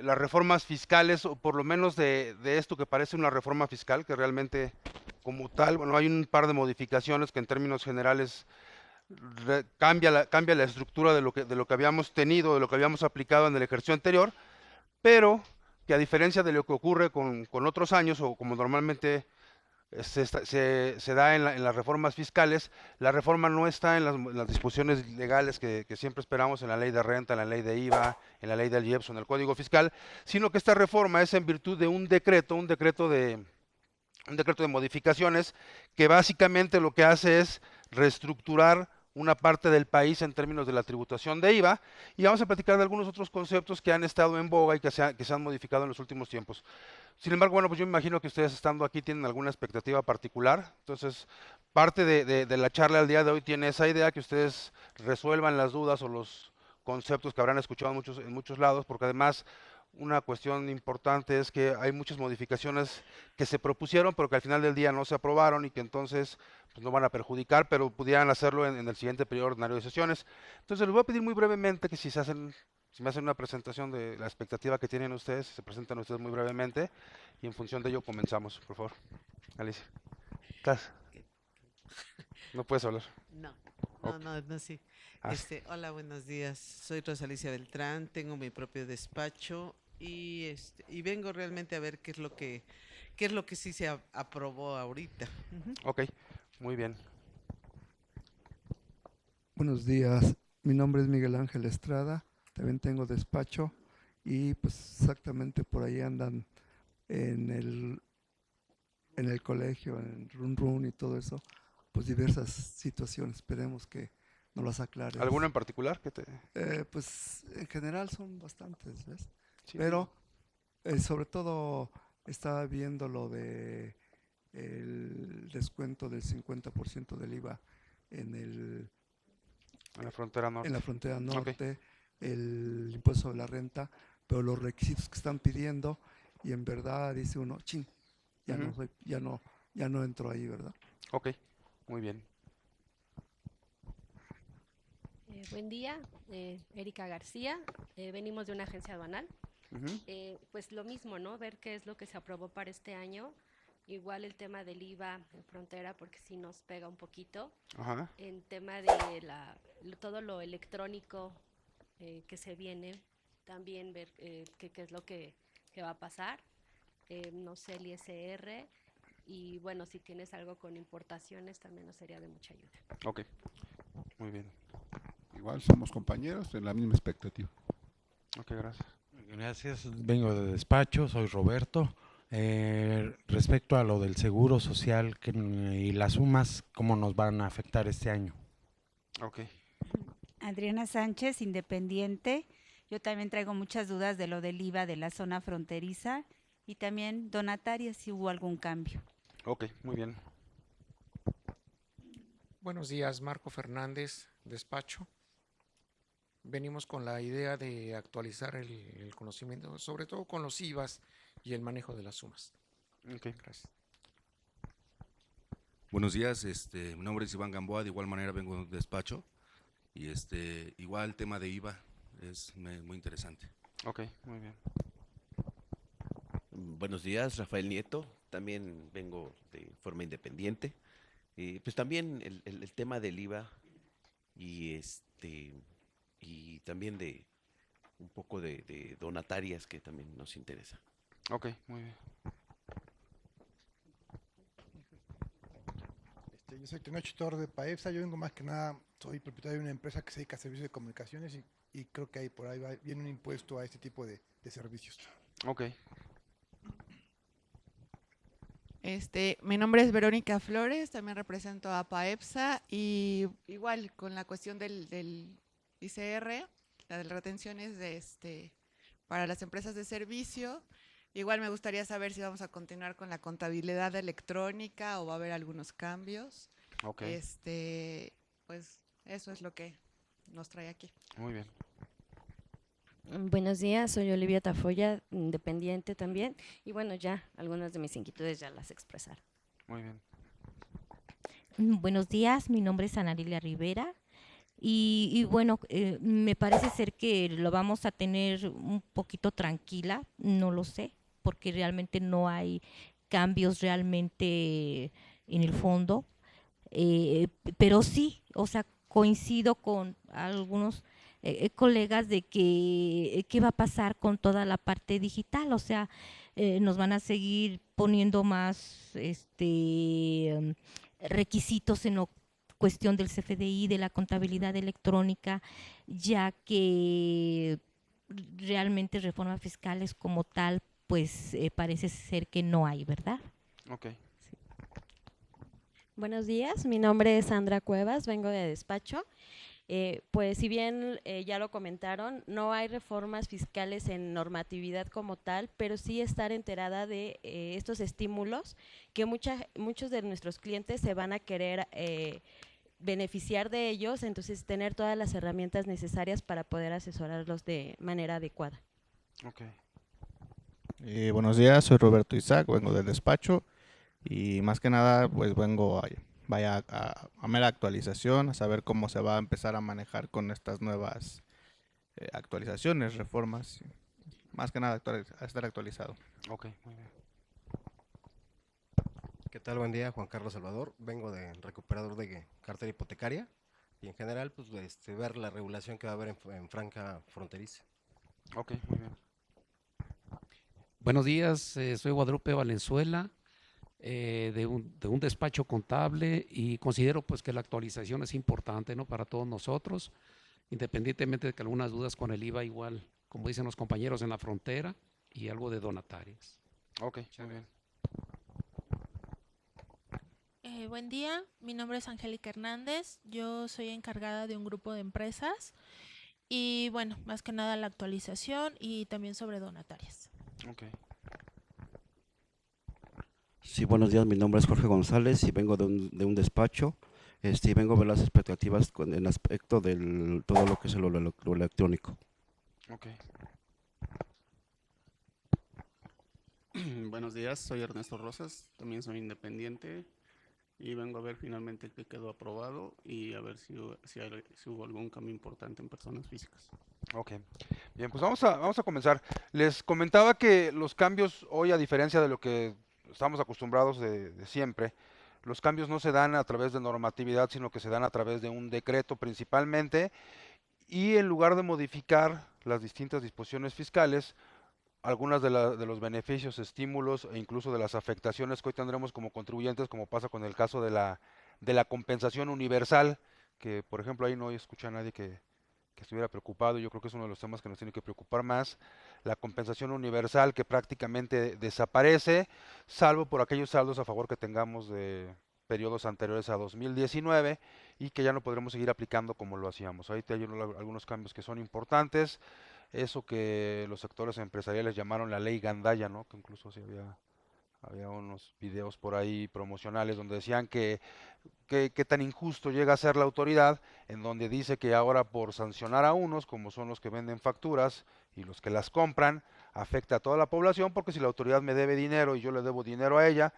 las reformas fiscales, o por lo menos de esto que parece una reforma fiscal, que realmente como tal, bueno, hay un par de modificaciones que en términos generales cambia la estructura de lo que habíamos tenido, de lo que habíamos aplicado en el ejercicio anterior, pero que a diferencia de lo que ocurre con otros años, o como normalmente se da en las reformas fiscales, la reforma no está en las disposiciones legales que siempre esperamos en la ley de renta, en la ley de IVA, en la ley del IEPS o en el Código Fiscal, sino que esta reforma es en virtud de un decreto de modificaciones que básicamente lo que hace es reestructurar una parte del país en términos de la tributación de IVA, y vamos a platicar de algunos otros conceptos que han estado en boga y que se han modificado en los últimos tiempos. Sin embargo, bueno, pues yo me imagino que ustedes estando aquí tienen alguna expectativa particular, entonces parte de la charla del día de hoy tiene esa idea, que ustedes resuelvan las dudas o los conceptos que habrán escuchado en muchos lados, porque además una cuestión importante es que hay muchas modificaciones que se propusieron, pero que al final del día no se aprobaron y que entonces pues, no van a perjudicar, pero pudieran hacerlo en el siguiente periodo ordinario de sesiones. Entonces les voy a pedir muy brevemente que si me hacen una presentación de la expectativa que tienen ustedes, se presentan ustedes muy brevemente y en función de ello comenzamos, por favor. Alicia. ¿Estás? No puedes hablar. No, no, Ok. no, no, sí. Ah, sí. Hola, buenos días. Soy Rosalicia Beltrán, tengo mi propio despacho y vengo realmente a ver qué es lo que sí se aprobó ahorita. Ujú. Ok, muy bien. Buenos días, mi nombre es Miguel Ángel Estrada, también tengo despacho y pues exactamente por ahí andan en en el colegio, en Run Run y todo eso, pues diversas situaciones, esperemos que nos las ¿Alguno aclares. en particular que te...? Pues en general son bastantes, ¿ves? Sí, Pero sobre todo estaba viendo lo de el descuento del 50% del IVA en en la frontera en la norte. frontera Ok. norte, el impuesto de la renta, pero los requisitos que están pidiendo y en verdad dice uno, chin, Ujú. ya no entro ahí, ¿verdad? Ok, muy bien. Buen día, Erika García. Venimos de una agencia aduanal. Ujú. Pues lo mismo, ¿no? Ver qué es lo que se aprobó para este año. Igual el tema del IVA en frontera, porque sí nos pega un poquito. Ajá. En tema de todo lo electrónico que se viene, también ver qué es lo que va a pasar. No sé, el ISR. Y bueno, si tienes algo con importaciones, también nos sería de mucha ayuda. Ok, muy bien. Igual somos compañeros en la misma expectativa. Ok, gracias. Gracias, vengo de despacho, soy Roberto. Respecto a lo del seguro social y las sumas, ¿cómo nos van a afectar este año? Ok, Adriana Sánchez, independiente. Yo también traigo muchas dudas de lo del IVA de la zona fronteriza y también donataria si hubo algún cambio. ok, muy bien. Buenos días, Marco Fernández, despacho. Venimos con la idea de actualizar el conocimiento, sobre todo con los IVAs y el manejo de las sumas. Ok, Gracias. Buenos días, mi nombre es Iván Gamboa, de igual manera vengo de despacho y igual el tema de IVA es muy interesante. ok, muy bien. Buenos días, Rafael Nieto. También vengo de forma independiente. Pues también el tema del IVA y y también de un poco de donatarias que también nos interesa. Ok, muy bien. Yo soy Tenoch Tor de Paepsa, yo vengo más que nada, soy propietario de una empresa que se dedica a servicios de comunicaciones y creo que ahí por ahí viene un impuesto a este tipo de servicios. Ok, Mi nombre es Verónica Flores, también represento a PAEPSA y igual con la cuestión del ICR, la de las retenciones para las empresas de servicio. Igual me gustaría saber si vamos a continuar con la contabilidad electrónica o va a haber algunos cambios. ok, Pues eso es lo que nos trae aquí. muy bien. Buenos días, soy Olivia Tafoya, independiente también. Y bueno, ya algunas de mis inquietudes ya las expresaron. Muy bien. Buenos días, mi nombre es Ana Lilia Rivera Y bueno, me parece ser que lo vamos a tener un poquito tranquila, no lo sé, porque realmente no hay cambios realmente en el fondo, pero sí, o sea, coincido con algunos colegas de que qué va a pasar con toda la parte digital, o sea, nos van a seguir poniendo más requisitos en lo cuestión del CFDI, de la contabilidad electrónica, ya que realmente reformas fiscales como tal, pues parece ser que no hay, ¿verdad? Ok. Buenos días, mi nombre es Sandra Cuevas, vengo de despacho. Pues si bien ya lo comentaron, no hay reformas fiscales en normatividad como tal, pero sí estar enterada de estos estímulos que muchos de nuestros clientes se van a querer beneficiar de ellos, entonces tener todas las herramientas necesarias para poder asesorarlos de manera adecuada. Ok. Buenos días, soy Roberto Isaac, vengo del despacho y más que nada pues vengo a mera actualización, a saber cómo se va a empezar a manejar con estas nuevas actualizaciones, reformas, más que nada a estar actualizado. Ok, muy bien. ¿Qué tal? Buen día, Juan Carlos Salvador. Vengo de recuperador de cartera hipotecaria y en general pues ver la regulación que va a haber en franja fronteriza. Ok, muy bien. Buenos días, soy Guadalupe Valenzuela, de un despacho contable y considero pues que la actualización es importante, ¿no?, para todos nosotros, independientemente de que algunas dudas con el IVA igual, como dicen los compañeros, en la frontera y algo de donatarias. Ok, muy bien. Buen día, mi nombre es Angélica Hernández, yo soy encargada de un grupo de empresas y bueno, más que nada la actualización y también sobre donatarias. Ok. Sí, buenos días, mi nombre es Jorge González y vengo de un despacho y vengo a ver las expectativas en el aspecto de todo lo que es lo electrónico. Ok. Buenos días, soy Ernesto Rosas, también soy independiente y vengo a ver finalmente que quedó aprobado y a ver si hubo algún cambio importante en personas físicas. Ok, bien, pues vamos a comenzar. Les comentaba que los cambios hoy, a diferencia de lo que estamos acostumbrados de siempre, los cambios no se dan a través de normatividad, sino que se dan a través de un decreto principalmente, y en lugar de modificar las distintas disposiciones fiscales, algunas de los beneficios, estímulos e incluso de las afectaciones que hoy tendremos como contribuyentes, como pasa con el caso de la compensación universal, que por ejemplo ahí no escuché a nadie que estuviera preocupado. Yo creo que es uno de los temas que nos tiene que preocupar más, la compensación universal que prácticamente desaparece, salvo por aquellos saldos a favor que tengamos de periodos anteriores a 2019 y que ya no podremos seguir aplicando como lo hacíamos. Ahí hay algunos cambios que son importantes, eso que los sectores empresariales llamaron la ley Gandaya, ¿no?, que incluso sí había unos videos por ahí promocionales donde decían que qué tan injusto llega a ser la autoridad, en donde dice que ahora por sancionar a unos, como son los que venden facturas y los que las compran, afecta a toda la población, porque si la autoridad me debe dinero y yo le debo dinero a ella,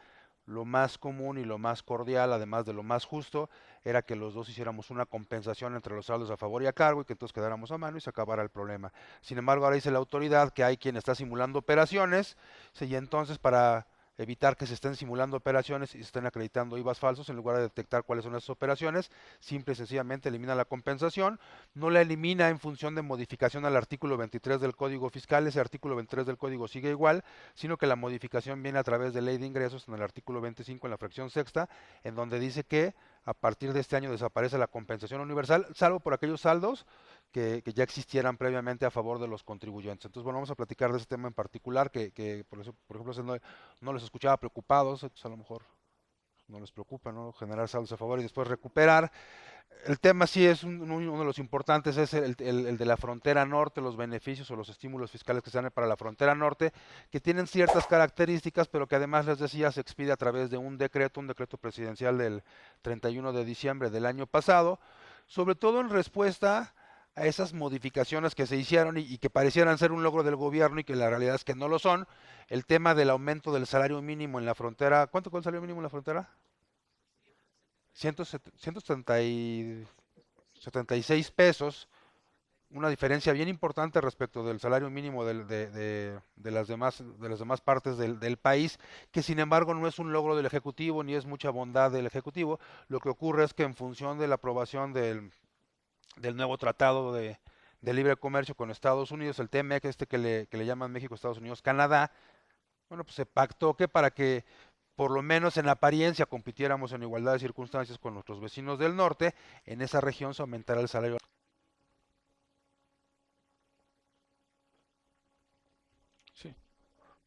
lo más común y lo más cordial, además de lo más justo, era que los dos hiciéramos una compensación entre los saldos a favor y a cargo y que entonces quedáramos a mano y se acabara el problema. Sin embargo, ahora dice la autoridad que hay quien está simulando operaciones, y entonces para evitar que se estén simulando operaciones y se estén acreditando IVAs falsos, en lugar de detectar cuáles son esas operaciones, simple y sencillamente elimina la compensación, no la elimina en función de modificación al artículo 23 del Código Fiscal, ese artículo 23 del Código sigue igual, sino que la modificación viene a través de Ley de Ingresos en el artículo 25 en la fracción sexta, en donde dice que a partir de este año desaparece la compensación universal, salvo por aquellos saldos que ya existieran previamente a favor de los contribuyentes. Entonces, bueno, vamos a platicar de ese tema en particular, que por ejemplo, no los escuchaba preocupados, entonces a lo mejor no les preocupa, ¿no?, generar saldos a favor y después recuperar. El tema sí es uno de los importantes, es el de la frontera norte, los beneficios o los estímulos fiscales que se dan para la frontera norte, que tienen ciertas características, pero que además, les decía, se expide a través de un decreto presidencial del 31 de diciembre del año pasado, sobre todo en respuesta a esas modificaciones que se hicieron y que parecieran ser un logro del gobierno y que la realidad es que no lo son. El tema del aumento del salario mínimo en la frontera, ¿cuánto fue el salario mínimo en la frontera? 170 76 pesos, una diferencia bien importante respecto del salario mínimo de las demás partes del país, que sin embargo no es un logro del Ejecutivo ni es mucha bondad del Ejecutivo. Lo que ocurre es que en función de la aprobación del nuevo tratado de libre comercio con Estados Unidos, el TMEC, que le llaman México, Estados Unidos, Canadá, bueno, pues se pactó que para que por lo menos en apariencia compitiéramos en igualdad de circunstancias con nuestros vecinos del norte, en esa región se aumentará el salario. Sí,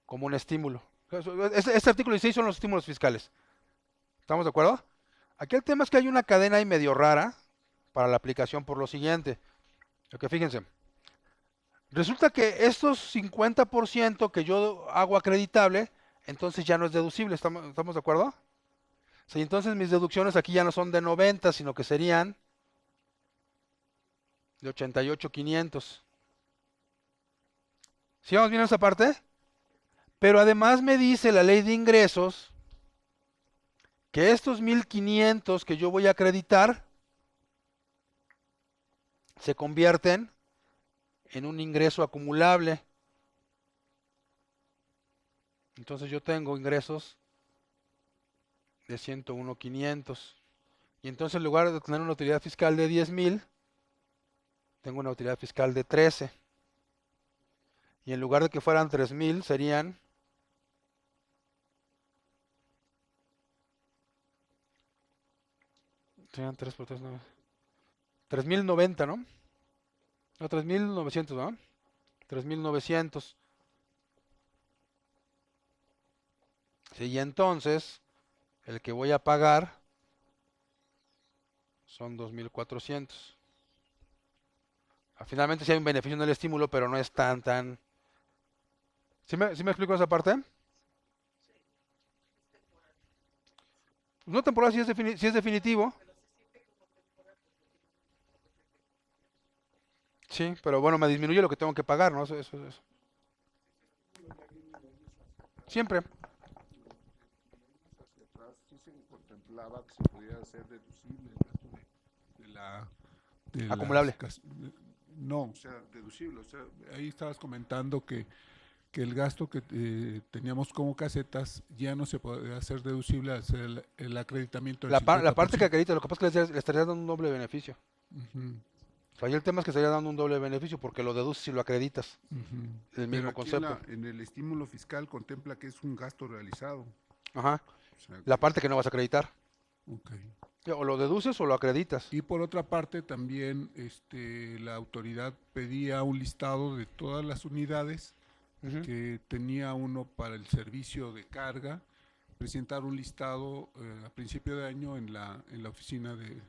como un estímulo. Este artículo 16 son los estímulos fiscales. ¿Estamos de acuerdo? Aquí el tema es que hay una cadena ahí medio rara para la aplicación por lo siguiente. Que fíjense, resulta que estos 50% que yo hago acreditable, entonces ya no es deducible, ¿estamos de acuerdo? Sí, entonces mis deducciones aquí ya no son de 90, sino que serían de 88,500. ¿Sí vamos bien esa parte? Pero además me dice la ley de ingresos que estos 1,500 que yo voy a acreditar se convierten en un ingreso acumulable. Entonces yo tengo ingresos de 101,500. Y entonces en lugar de tener una utilidad fiscal de 10,000, tengo una utilidad fiscal de 13. Y en lugar de que fueran 3,000, serían 3 por 3, 9. 3,090, ¿no? No, 3,900, ¿no? 3,900. Sí, y entonces, el que voy a pagar son 2,400. Finalmente sí hay un beneficio en el estímulo, pero no es tan... ¿Sí me explico esa parte? No temporal, si es definitivo. Sí, pero bueno, me disminuye lo que tengo que pagar, ¿no? Eso. Siempre. Sí se contemplaba que se pudiera hacer deducible el gasto de acumulable. No, o sea, deducible. O sea, ahí estabas comentando que el gasto que teníamos como casetas ya no se puede hacer deducible al hacer el acreditamiento del La parte que acredita, lo que pasa es que le estaría dando un doble beneficio. O sea, ahí el tema es que estaría dando un doble beneficio porque lo deduces y lo acreditas. El mismo concepto. En el estímulo fiscal contempla que es un gasto realizado. Ajá. O sea, la parte que no vas a acreditar. Okay. O lo deduces o lo acreditas. Y por otra parte también la autoridad pedía un listado de todas las unidades que tenía uno para el servicio de carga, presentar un listado a principio de año en la oficina del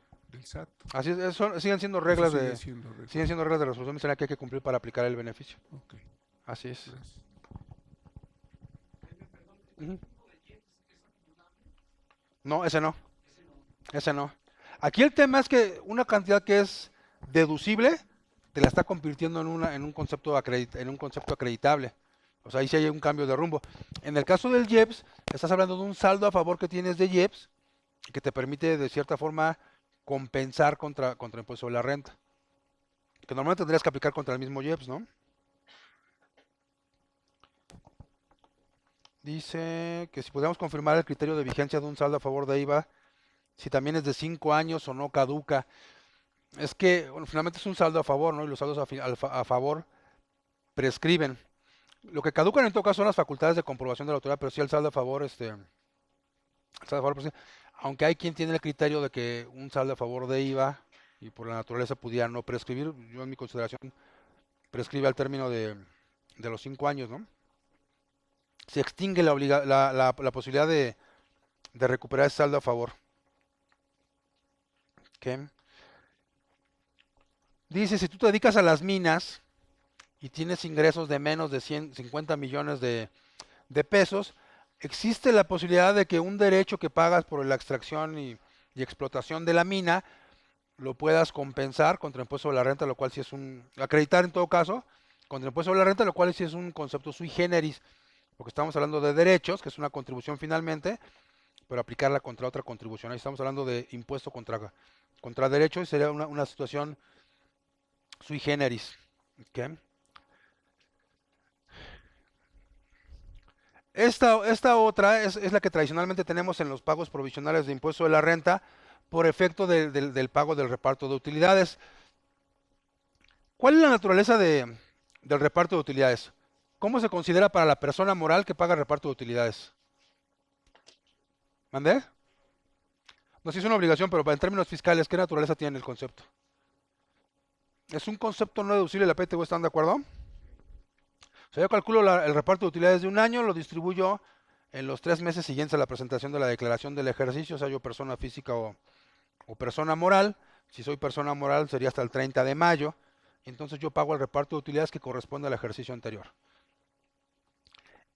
SAT. Así es, siguen siendo reglas siguen siendo reglas de resolución miscelánea que hay que cumplir para aplicar el beneficio. Okay. Así es. No, ese no. Ese no. Aquí el tema es que una cantidad que es deducible te la está convirtiendo en un concepto acreditable. O sea, ahí sí hay un cambio de rumbo. En el caso del IEPS, estás hablando de un saldo a favor que tienes de IEPS que te permite de cierta forma compensar contra el impuesto sobre la renta. Que normalmente tendrías que aplicar contra el mismo IEPS, ¿no? Dice que si podemos confirmar el criterio de vigencia de un saldo a favor de IVA, si también es de 5 años o no caduca. Es que, bueno, finalmente es un saldo a favor, ¿no? Y los saldos a favor prescriben. Lo que caducan en todo caso son las facultades de comprobación de la autoridad, pero sí el saldo a favor, aunque hay quien tiene el criterio de que un saldo a favor de IVA y por la naturaleza pudiera no prescribir, yo en mi consideración prescribe al término de los 5 años, ¿no? Se extingue la posibilidad de recuperar ese saldo a favor. ¿Okay? Dice, si tú te dedicas a las minas y tienes ingresos de menos de 150 millones de pesos, existe la posibilidad de que un derecho que pagas por la extracción y explotación de la mina lo puedas compensar contra impuesto sobre la renta, lo cual sí es acreditar en todo caso, contra impuesto sobre la renta, lo cual sí es un concepto sui generis, porque estamos hablando de derechos, que es una contribución finalmente, pero aplicarla contra otra contribución. Ahí estamos hablando de impuesto contra derecho y sería una situación sui generis. ¿Ok? Esta otra es la que tradicionalmente tenemos en los pagos provisionales de impuesto de la renta por efecto del pago del reparto de utilidades. ¿Cuál es la naturaleza del reparto de utilidades? ¿Cómo se considera para la persona moral que paga el reparto de utilidades? ¿Mandé? No sé si es una obligación, pero en términos fiscales, ¿qué naturaleza tiene el concepto? Es un concepto no deducible, la PTU, ¿están de acuerdo? O sea, yo calculo el reparto de utilidades de un año, lo distribuyo en los 3 meses siguientes a la presentación de la declaración del ejercicio, sea yo persona física o persona moral. Si soy persona moral sería hasta el 30 de mayo. Entonces yo pago el reparto de utilidades que corresponde al ejercicio anterior.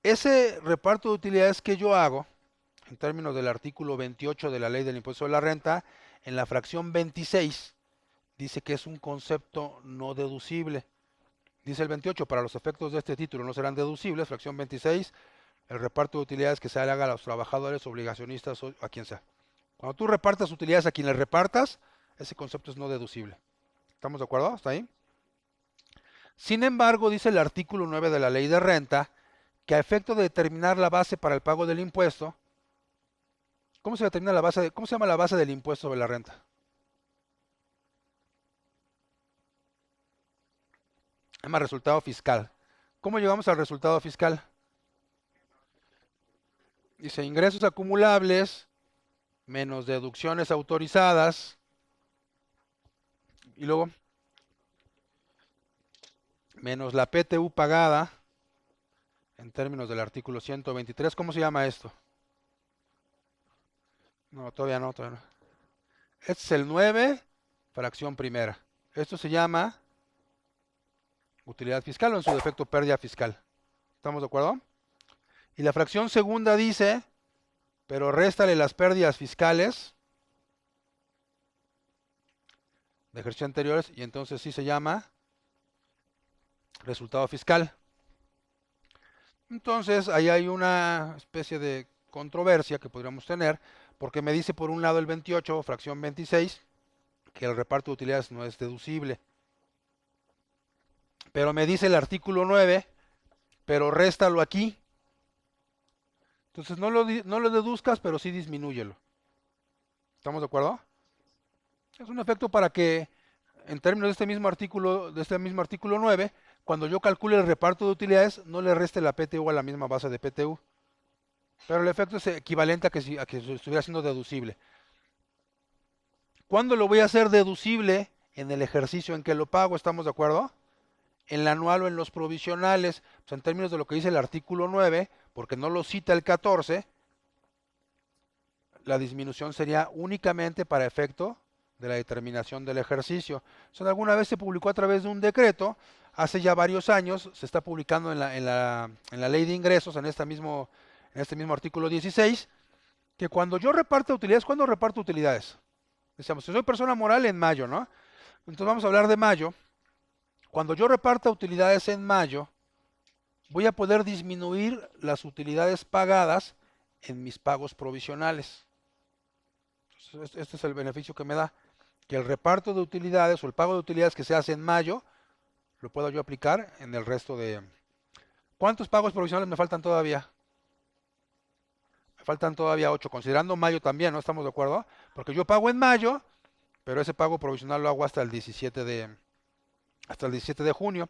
Ese reparto de utilidades que yo hago, en términos del artículo 28 de la Ley del Impuesto de la Renta, en la fracción 26, dice que es un concepto no deducible. Dice el 28, para los efectos de este título no serán deducibles. Fracción 26, el reparto de utilidades que se le haga a los trabajadores, obligacionistas o a quien sea. Cuando tú repartas utilidades a quien le repartas, ese concepto es no deducible. ¿Estamos de acuerdo? ¿Está ahí? Sin embargo, dice el artículo 9 de la Ley de Renta, que a efecto de determinar la base para el pago del impuesto, ¿cómo se determina la base? ¿Cómo se llama la base del impuesto sobre la renta? Se llama resultado fiscal. ¿Cómo llegamos al resultado fiscal? Dice ingresos acumulables menos deducciones autorizadas y luego menos la PTU pagada en términos del artículo 123. ¿Cómo se llama esto? No, todavía no. Este es el 9, fracción primera. Esto se llama utilidad fiscal o en su defecto pérdida fiscal. ¿Estamos de acuerdo? Y la fracción segunda dice, pero réstale las pérdidas fiscales de ejercicios anteriores y entonces sí se llama resultado fiscal. Entonces ahí hay una especie de controversia que podríamos tener, porque me dice por un lado el 28, fracción 26, que el reparto de utilidades no es deducible. Pero me dice el artículo 9, pero réstalo aquí. Entonces no lo deduzcas, pero sí disminúyelo. ¿Estamos de acuerdo? Es un efecto para que, en términos de este mismo artículo 9, cuando yo calcule el reparto de utilidades, no le reste la PTU a la misma base de PTU. Pero el efecto es equivalente a que estuviera siendo deducible. ¿Cuándo lo voy a hacer deducible? En el ejercicio en que lo pago, ¿estamos de acuerdo? En el anual o en los provisionales, pues en términos de lo que dice el artículo 9, porque no lo cita el 14, la disminución sería únicamente para efecto de la determinación del ejercicio. Eso alguna vez se publicó a través de un decreto, hace ya varios años, se está publicando en la Ley de Ingresos, en este mismo artículo 16, que cuando yo reparto utilidades, ¿cuándo reparto utilidades? Decíamos, si soy persona moral, en mayo, ¿no? Entonces vamos a hablar de mayo. Cuando yo reparta utilidades en mayo, voy a poder disminuir las utilidades pagadas en mis pagos provisionales. Entonces, este es el beneficio que me da, que el reparto de utilidades o el pago de utilidades que se hace en mayo, lo puedo yo aplicar en el resto de... ¿Cuántos pagos provisionales me faltan todavía? Me faltan todavía 8, considerando mayo también, ¿no? ¿Estamos de acuerdo? Porque yo pago en mayo, pero ese pago provisional lo hago hasta el 17 de junio.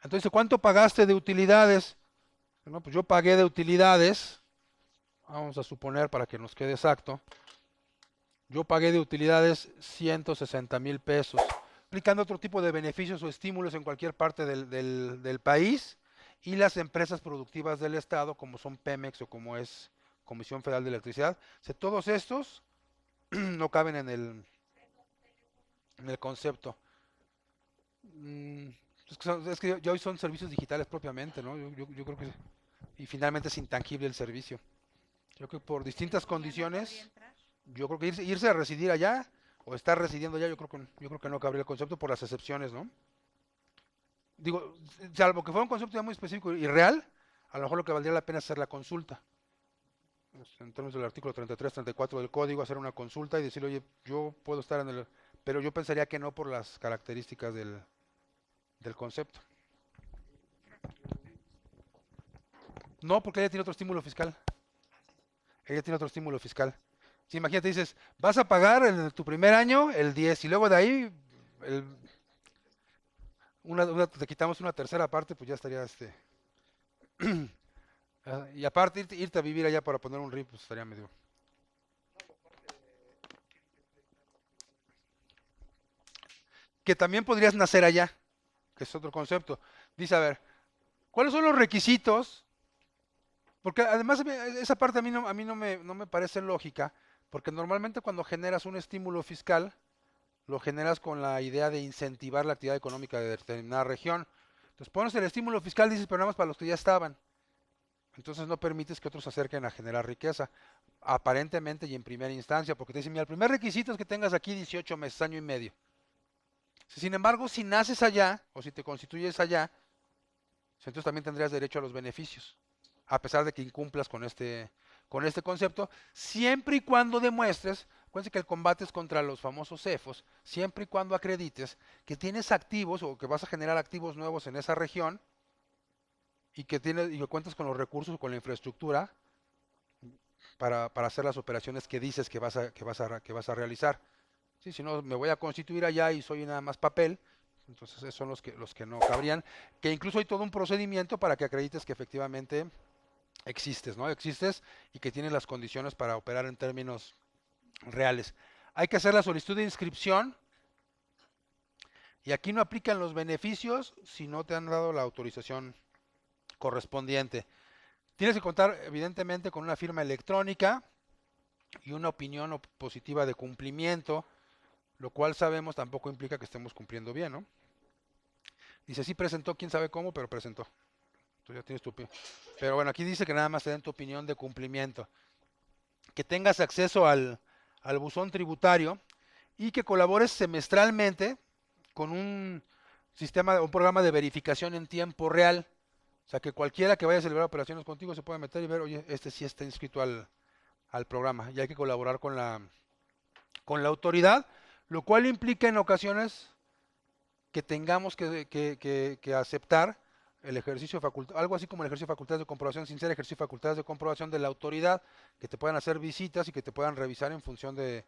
Entonces, ¿cuánto pagaste de utilidades? Bueno, pues yo pagué de utilidades, vamos a suponer para que nos quede exacto, yo pagué de utilidades 160,000 pesos, aplicando otro tipo de beneficios o estímulos en cualquier parte del país, y las empresas productivas del Estado, como son Pemex o como es Comisión Federal de Electricidad. O sea, todos estos no caben en el concepto. Es que ya hoy son servicios digitales propiamente, ¿no? Yo creo que, y finalmente es intangible el servicio. Yo creo que por distintas condiciones, yo creo que irse a residir allá o estar residiendo allá, yo creo que no cabría el concepto por las excepciones, ¿no? Digo, salvo que fuera un concepto ya muy específico y real, a lo mejor lo que valdría la pena es hacer la consulta. en términos del artículo 33, 34 del código, hacer una consulta y decir, oye, yo puedo estar en el... Pero yo pensaría que no por las características del concepto. No, porque ella tiene otro estímulo fiscal. Ella tiene otro estímulo fiscal. Si imagínate, dices, vas a pagar en tu primer año el 10 y luego de ahí te quitamos una tercera parte, pues ya estaría y aparte irte a vivir allá para poner un RIF, pues estaría medio... Que también podrías nacer allá, que es otro concepto. Dice, a ver, ¿cuáles son los requisitos? Porque además esa parte a mí no me parece lógica, porque normalmente cuando generas un estímulo fiscal, lo generas con la idea de incentivar la actividad económica de determinada región. Entonces pones el estímulo fiscal, dices, pero nada más para los que ya estaban. Entonces no permites que otros se acerquen a generar riqueza, aparentemente y en primera instancia, porque te dicen, mira, el primer requisito es que tengas aquí 18 meses, año y medio. Sin embargo, si naces allá, o si te constituyes allá, entonces también tendrías derecho a los beneficios, a pesar de que incumplas con este concepto, siempre y cuando demuestres, acuérdense que el combate es contra los famosos CEFOS, siempre y cuando acredites que tienes activos o que vas a generar activos nuevos en esa región y que cuentas con los recursos o con la infraestructura para hacer las operaciones que dices que vas a realizar. Sí, si no, me voy a constituir allá y soy nada más papel, entonces esos son los que no cabrían, que incluso hay todo un procedimiento para que acredites que efectivamente existes, ¿no? Existes y que tienes las condiciones para operar en términos reales. Hay que hacer la solicitud de inscripción y aquí no aplican los beneficios si no te han dado la autorización correspondiente. Tienes que contar evidentemente con una firma electrónica y una opinión positiva de cumplimiento, lo cual sabemos tampoco implica que estemos cumpliendo bien, ¿no? Dice, sí presentó, quién sabe cómo, pero presentó. Tú ya tienes tu opinión. Pero bueno, aquí dice que nada más te den tu opinión de cumplimiento. Que tengas acceso al buzón tributario y que colabores semestralmente con un programa de verificación en tiempo real. O sea, que cualquiera que vaya a celebrar operaciones contigo se puede meter y ver, oye, este sí está inscrito al programa. Y hay que colaborar con la autoridad, lo cual implica en ocasiones que tengamos que aceptar el ejercicio de facultades, algo así como el ejercicio de facultades de comprobación, sin ser ejercicio de facultades de comprobación de la autoridad, que te puedan hacer visitas y que te puedan revisar en función de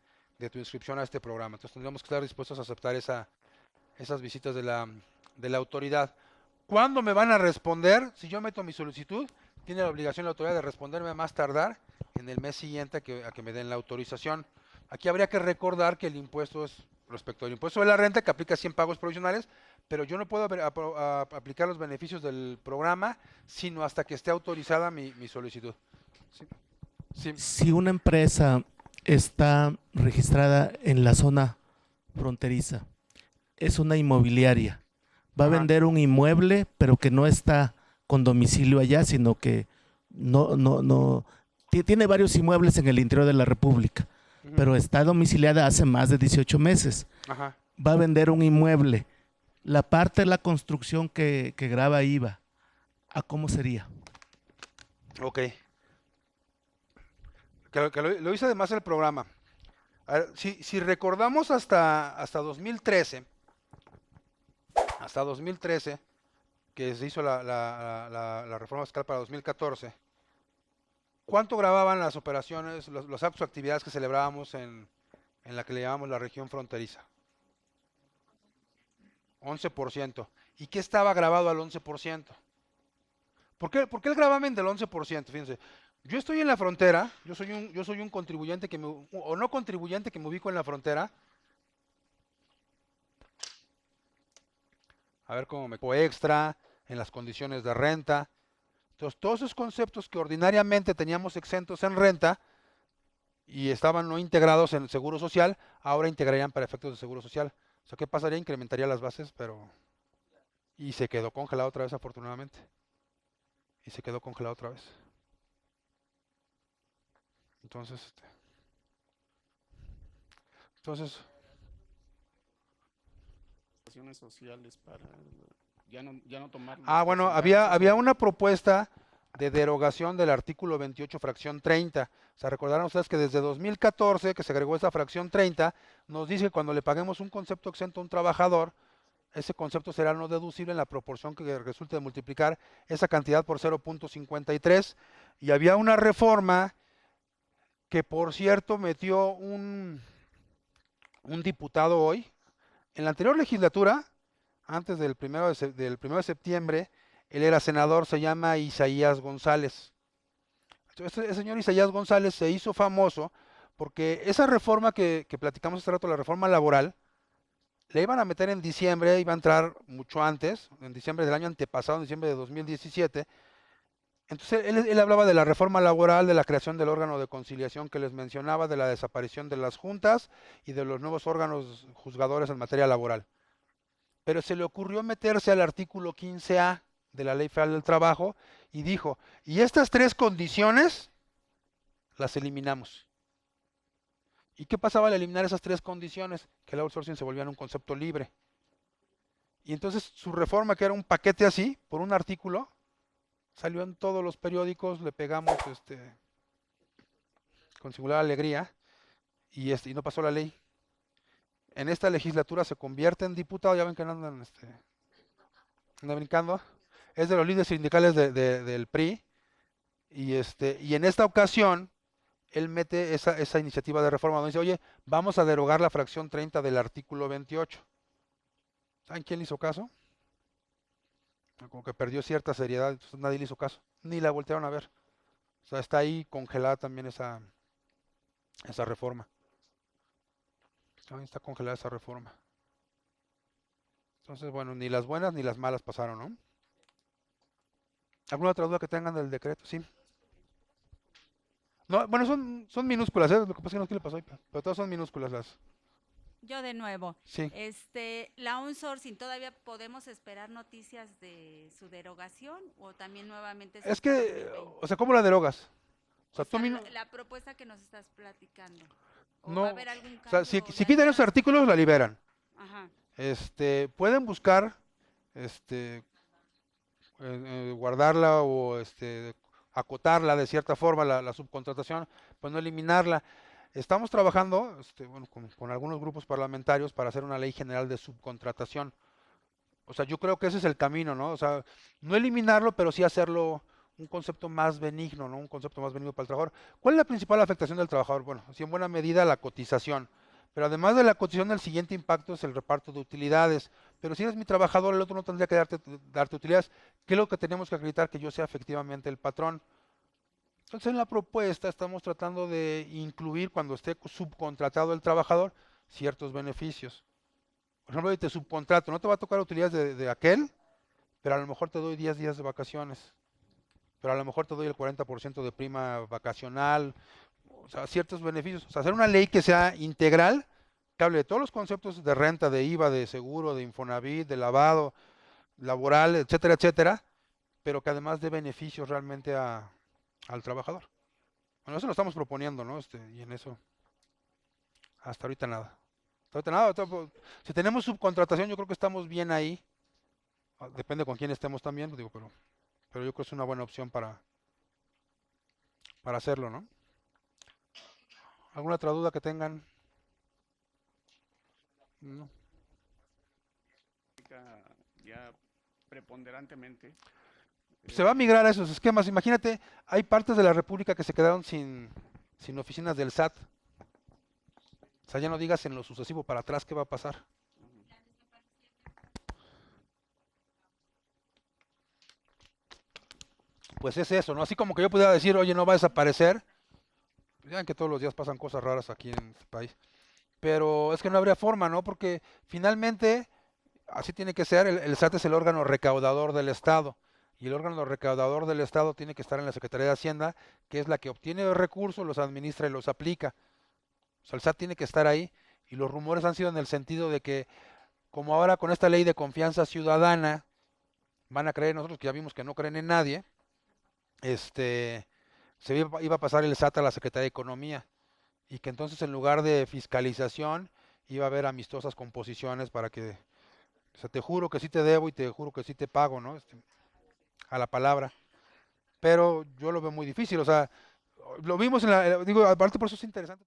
tu inscripción a este programa. Entonces tendríamos que estar dispuestos a aceptar esas visitas de la autoridad. ¿Cuándo me van a responder? Si yo meto mi solicitud, tiene la obligación la autoridad de responderme a más tardar en el mes siguiente a que me den la autorización. Aquí habría que recordar que el impuesto es respecto al impuesto de la renta, que aplica 100 pagos provisionales, pero yo no puedo aplicar los beneficios del programa sino hasta que esté autorizada mi solicitud. Sí. Sí. Si una empresa está registrada en la zona fronteriza, es una inmobiliaria, va a vender un inmueble, pero que no está con domicilio allá, sino que tiene varios inmuebles en el interior de la República, pero está domiciliada hace más de 18 meses. Ajá. Va a vender un inmueble. La parte de la construcción que grava IVA, ¿a cómo sería? Ok. Que lo hice además el programa. A ver, si recordamos hasta 2013, que se hizo la reforma fiscal para 2014, ¿cuánto grababan las operaciones, los actos o actividades que celebrábamos en la que le llamamos la región fronteriza? 11%. ¿Y qué estaba grabado al 11%? ¿Por qué el gravamen del 11%? Fíjense, yo estoy en la frontera, yo soy un contribuyente o no contribuyente que me ubico en la frontera. A ver cómo me extra en las condiciones de renta. Entonces, todos esos conceptos que ordinariamente teníamos exentos en renta y estaban no integrados en el Seguro Social, ahora integrarían para efectos de Seguro Social. O sea, ¿qué pasaría? Incrementaría las bases, y se quedó congelado otra vez, afortunadamente. Y se quedó congelado otra vez. Entonces, sociales para ya no tomar. bueno, había una propuesta de derogación del artículo 28, fracción 30. O sea, recordarán ustedes que desde 2014, que se agregó esa fracción 30, nos dice que cuando le paguemos un concepto exento a un trabajador, ese concepto será no deducible en la proporción que resulte de multiplicar esa cantidad por 0.53. Y había una reforma que, por cierto, metió un diputado hoy. En la anterior legislatura, antes del 1 de septiembre, él era senador, se llama Isaías González. Entonces, el señor Isaías González se hizo famoso porque esa reforma que platicamos hace rato, la reforma laboral, le iban a meter en diciembre, iba a entrar mucho antes, en diciembre del año antepasado, en diciembre de 2017. Entonces él hablaba de la reforma laboral, de la creación del órgano de conciliación que les mencionaba, de la desaparición de las juntas y de los nuevos órganos juzgadores en materia laboral. Pero se le ocurrió meterse al artículo 15A de la Ley Federal del Trabajo y dijo, y estas 3 condiciones las eliminamos. ¿Y qué pasaba al eliminar esas 3 condiciones? Que el outsourcing se volvía en un concepto libre. Y entonces su reforma, que era un paquete así, por un artículo, salió en todos los periódicos, le pegamos con singular alegría y no pasó la ley. En esta legislatura se convierte en diputado, ya ven que andan brincando, es de los líderes sindicales del PRI y en esta ocasión él mete esa iniciativa de reforma donde dice, oye, vamos a derogar la fracción 30 del artículo 28. ¿Saben quién le hizo caso? Como que perdió cierta seriedad, entonces nadie le hizo caso, ni la voltearon a ver. O sea, está ahí congelada también esa reforma. También está congelada esa reforma. Entonces, bueno, ni las buenas ni las malas pasaron, ¿no? ¿Alguna otra duda que tengan del decreto? Sí. No, bueno, son minúsculas, ¿eh? Lo que pasa es que no sé qué le pasó ahí, pero todas son minúsculas las. Yo de nuevo. Sí. La outsourcing, ¿todavía podemos esperar noticias de su derogación o también nuevamente? Es que, o sea, ¿cómo la derogas? O sea, la propuesta que nos estás platicando. ¿O no, va a haber algún o sea, cambio? si quitan esos artículos, la liberan. Ajá. Pueden buscar, guardarla o acotarla de cierta forma, la subcontratación, pues no eliminarla. Estamos trabajando bueno, con algunos grupos parlamentarios para hacer una ley general de subcontratación. O sea, yo creo que ese es el camino, ¿no? O sea, no eliminarlo, pero sí hacerlo un concepto más benigno, ¿no? Un concepto más benigno para el trabajador. ¿Cuál es la principal afectación del trabajador? Bueno, sí, en buena medida la cotización. Pero además de la cotización, el siguiente impacto es el reparto de utilidades. Pero si eres mi trabajador, el otro no tendría que darte utilidades. ¿Qué es lo que tenemos que acreditar? Que yo sea efectivamente el patrón. Entonces en la propuesta estamos tratando de incluir, cuando esté subcontratado el trabajador, ciertos beneficios. Por ejemplo, si te subcontrato, no te va a tocar utilidades de aquel, pero a lo mejor te doy 10 días de vacaciones. Pero a lo mejor te doy el 40% de prima vacacional. O sea, ciertos beneficios. O sea, hacer una ley que sea integral, que hable de todos los conceptos de renta, de IVA, de seguro, de Infonavit, de lavado, laboral, etcétera, etcétera, pero que además dé beneficios realmente al trabajador. Bueno, eso lo estamos proponiendo, ¿no? Y en eso, hasta ahorita nada. Hasta ahorita nada. Si tenemos subcontratación, yo creo que estamos bien ahí. Depende con quién estemos también, digo, pero yo creo que es una buena opción para hacerlo, ¿no? ¿Alguna otra duda que tengan? No. Ya preponderantemente. Se va a migrar a esos esquemas. Imagínate, hay partes de la República que se quedaron sin oficinas del SAT. O sea, ya no digas en lo sucesivo para atrás qué va a pasar. Pues es eso, ¿no? Así como que yo pudiera decir, oye, no va a desaparecer. Pues ya ven que todos los días pasan cosas raras aquí en este país. Pero es que no habría forma, ¿no? Porque finalmente, así tiene que ser, el SAT es el órgano recaudador del Estado. Y el órgano recaudador del Estado tiene que estar en la Secretaría de Hacienda, que es la que obtiene los recursos, los administra y los aplica. O sea, el SAT tiene que estar ahí. Y los rumores han sido en el sentido de que, como ahora con esta ley de confianza ciudadana, van a creer nosotros, que ya vimos que no creen en nadie, se iba a pasar el SAT a la Secretaría de Economía. Y que entonces en lugar de fiscalización, iba a haber amistosas composiciones para que, o sea, te juro que sí te debo y te juro que sí te pago, ¿no? A la palabra. pero yo lo veo muy difícil, o sea, lo vimos digo, aparte por eso es interesante.